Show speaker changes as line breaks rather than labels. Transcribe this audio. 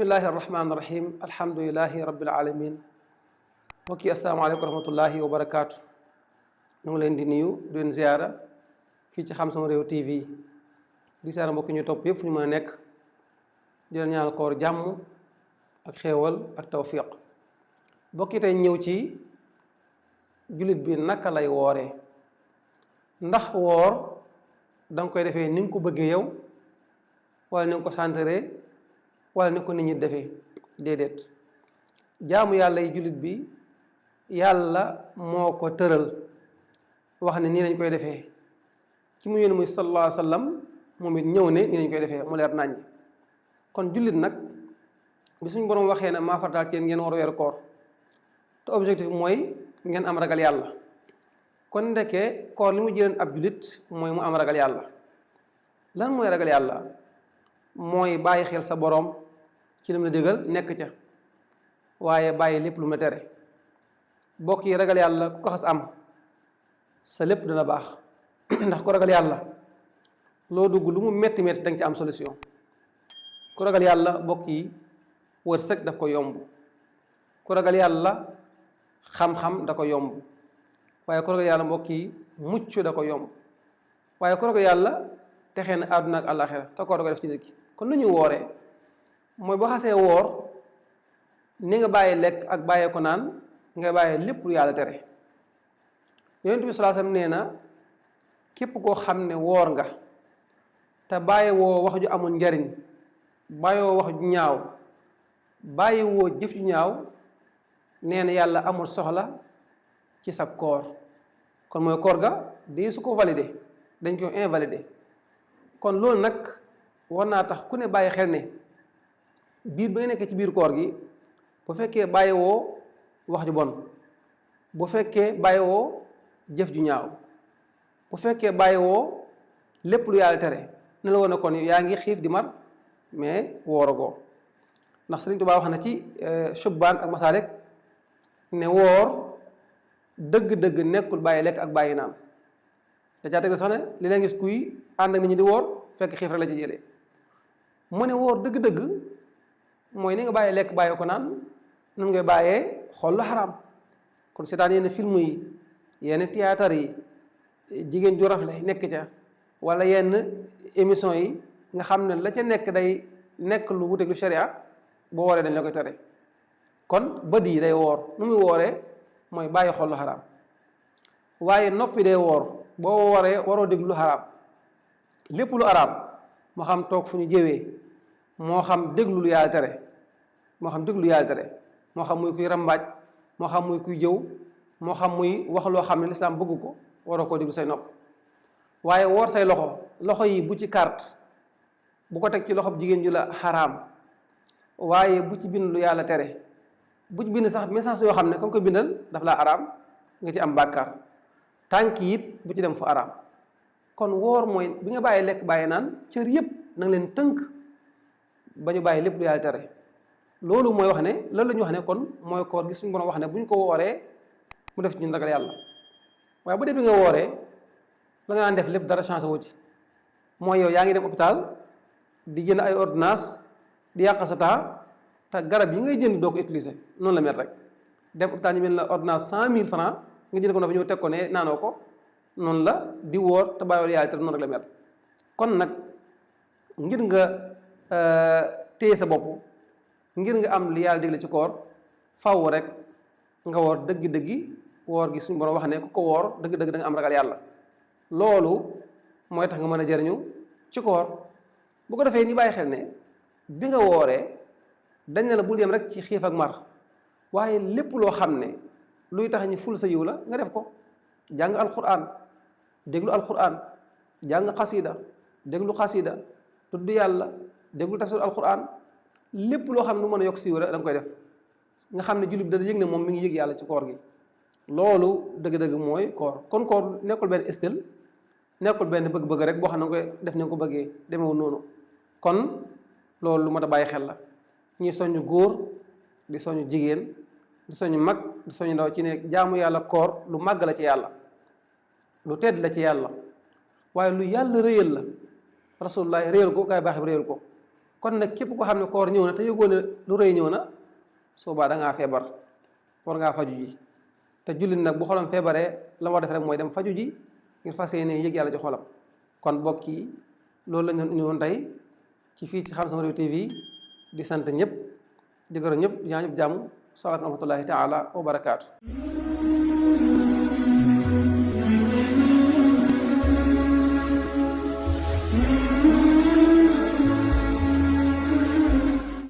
bismillahi arrahmani irrahim alhamdulilahi rabbil alamin mbokki asalaamaaleykum wa rahmatullahi wa barakaatu. ñu ngi leen di nuyu di leen ziyaara fii ci Xam Sama Réew TV di ziyaara mbokki ñu topp yëpp fu ñu mën a nekk di leen ñaanal koor jàmm ak xéewal ak tawfiq. mbokki tey ñëw ci jullit bi naka lay wooree. ndax woor danga koy defee ni nga ko bëggee yow wala ni nga ko santere wala ni ko nit ñi defee déedéet. jaamu yàlla yi jullit bi yàlla moo ko tëral wax ne nii lañ koy defee ci mu yónni muy sallallahu alayhi wa sallam moom it ñëw ne nii lañ koy defee mu leer naññ. kon jullit nag bi suñ borom waxee ne maa farataal ci yéen ngeen war a weer koor te objectif mooy ngeen am ragal yàlla. kon ndeke koor li mu jëleen ab jullit mooy mu am ragal yàlla. lan mooy ragal yàlla? mooy bàyyi xel sa boroom ci lim la digal nekk ca waaye bàyyi lépp lu mu la tere. bokk yi ragal yàlla ku ko xas am sa lépp dana baax ndax ku ragal yàlla loo dugg lu mu metti metti danga ci am solution. ku ragal yàlla bokk yi wërsëg daf ko yomb. ku ragal yàlla xam-xam da ko yomb. waaye ku ragal yàlla mbokk yi mucc da ko yomb. waaye ku ragal yàlla texee na àdduna ak àllaaxira te koo da ko def ci nit ki. kon nu ñu wooree mooy boo xasee woor ni nga bàyyi lekk ak bàyyee ko naan nga bàyyi lépp lu yàlla tere. yonent bi sallallahu alayhi wasallam nee na képp koo xam ne woor nga te bàyyi woo wax ju amul njariñ bàyyi woo wax ju ñaaw bàyyi woo jëf ju ñaaw nee na yàlla amul soxla ci sa koor. kon mooy koor ga di su ko validé dañ ko invalidé. kon loolu nag war naa tax ku ne bàyyi xel ne biir ba nga nekkee ci biir koor gi bu fekkee bàyyi woo wax ju bon, bu fekkee bàyyi woo jëf ju ñaaw, bu fekkee bàyyi woo lépp lu yàlla tere ne la woon ne kon yaa ngi xiif di mar mais wooragoo. ndax Sëriñ Tuubaa wax na ci Shubbaan ak Masaalik ne woor dëgg-dëgg nekkul bàyyi lekk ak bàyyi naan. te caa teg sax ne li leen gis kuy ànd ak nit ñi di woor fekk xiif rek la ci jëlee. mu ne woor dëgg-dëgg mooy ni nga bàyyi lekk bàyyi ko naan nun ngay bàyyee xool lu xaraam. kon seetaan yenn film yi yenn théâtre yi jigéen ju rafle nekk ca wala yenn émission yi nga xam ne la ca nekk day nekk lu wuteeg lu sharia boo wooree dañ la koy tere. kon bët yi day woor nu muy wooree mooy bàyyi xool lu xaraam. waaye noppi day woor boo wooree waroo déglu lu xaraam. lépp lu araam moo xam toog fu ñu jëwee moo xam déglu lu yàlla tere moo xam déglu lu yàlla tere moo xam muy kuy rambaaj moo xam muy kuy jëw moo xam muy wax loo xam ne lislaam bëgg ko waroo koo déglu say nopp. waaye woor say loxo yi bu ci carte bu ko teg ci loxob jigéen ju la xaraam. waaye bu ci bind lu yàlla tere bu ci bind sax message yoo xam ne comme ko bindal daf laa araam nga ci am bàkkaar. tànk it bu ci dem fu araam. kon woor mooy bi nga bàyyi lekk bàyyi naan cër yëpp na nga leen tënk ba ñu bàyyi lépp lu yàlla tere. loolu mooy wax ne loolu la ñu wax ne kon mooy koor gi suñu borom wax ne bu ñu ko wooree mu def ci ñun ragal yàlla. waaye bu dee bi nga wooree la nga daan def lépp dara changé wu ci mooy yow yaa ngi dem hôpital di jënd ay ordonnance di yàq sa temps te garab yi ngay jënd doo ko utiliser noonu la mel rek. dem hôpital ñu mel la ordonnance 100 000 francs nga jënd ko na ba ñëw teg ko ne naanoo ko. noonu la di wóor te bàyyiwul yàlla te noonu rek la mel. kon nag ngir nga téye sa bopp ngir nga am li yàlla digle ci koor faw rek nga woor dëgg-dëggi woor gi suñu borom wax ne ku ko woor dëgg-dëgg da nga am ragal yàlla. loolu mooy tax nga mën a jëriñu ci koor. bu ko defee ni bàyyi xel ne bi nga wooree dañ ne la bul yem rek ci xiif ak mar waaye lépp loo xam ne luy tax ñi ful sa yiw la nga def ko. jàng alquran déglu alquran jàng xasida déglu xasida tudd yàlla déglu tafsir alquran lépp loo xam ne lu mën a yokk siiw rek da nga koy def nga xam ne jullit bi dana yëg ne moom mi ngi yëg yàlla ci koor gi. loolu dëgg-dëgg mooy koor. kon koor nekkul benn style nekkul benn bëgg-bëgg rek boo xam ne nga koy def ni nga ko bëggee demewul noonu. kon loolu lu mat a bàyyi xel la. ñuy soññ góor di soññ jigéen di soññ mag di soññ ndaw ci ne jaamu yàlla koor lu màgg la ci yàlla lu tedd la ci yàlla waaye lu yàlla réyal la. rasulullah réyal ko kaay baax bi réyal ko kon nag képp koo xam ne koor ñëw na te yëgoo ne lu rëy ñëw na soobaa da ngaa feebar war ngaa faju ji te jullit nag bu xolam feebaree la war def rek mooy dem faju ji ngir fas yéene yëg yàlla ci xolam. kon mbokk yi loolu lañ ñu woon tey ci fii ci Xam Sam Réew TV di sant ñëpp di gërëm ñëpp di ñaan ñëpp jàmm salaatu rahmatullahi taala wa barakaatu.